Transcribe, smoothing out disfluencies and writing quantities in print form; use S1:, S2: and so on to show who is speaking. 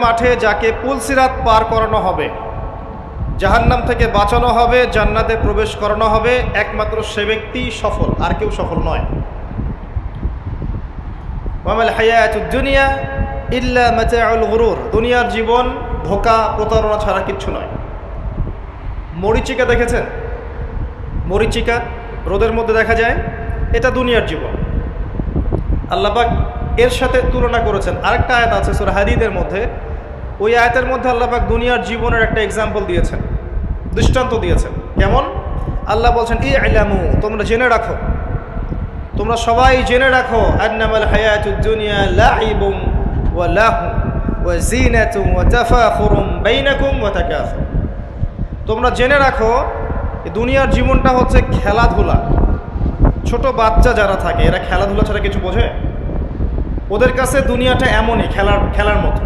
S1: মাঠে যাকে পুলসিরাত পার করানো হবে, জাহান্নাম থেকে বাঁচানো হবে, জান্নাতে প্রবেশ করানো হবে, একমাত্র সে ব্যক্তি সফল, আর কেউ সফল নয়। ওয়ামাল হায়াতুদ দুনিয়া ইল্লা মাতাউল গুরুর, দুনিয়ার জীবন ধোঁকা প্রতারণা ছাড়া কিচ্ছু নয়। মরিচিকা দেখেছেন? মরিচিকা রোদের মধ্যে দেখা যায়, এটা দুনিয়ার জীবন। আল্লাহ পাক এর সাথে তুলনা করেছেন। আরেকটা আয়াত আছে সূরা হাদীদের মধ্যে, ওই আয়াতের মধ্যে আল্লাহ পাক দুনিয়ার জীবনের একটা এক্সাম্পল দিয়েছেন, দৃষ্টান্ত দিয়েছেন। কেমন? আল্লাহ বলছেন ই'লামু, তোমরা জেনে রাখো, তোমরা সবাই জেনে রাখো, আন্নামাল হায়াতুদ দুনিয়া লাইবুন ওয়া লাহু ওয়া জিনাতুন ওয়া তাফাখুরুম বাইনাকুম ওয়া তাকাসুর। তোমরা জেনে রাখো দুনিয়ার জীবনটা হচ্ছে খেলাধুলা। ছোট বাচ্চা যারা থাকে এরা খেলাধুলা ছাড়া কিছু বোঝে? ওদের কাছে দুনিয়াটা এমনই খেলার মতো।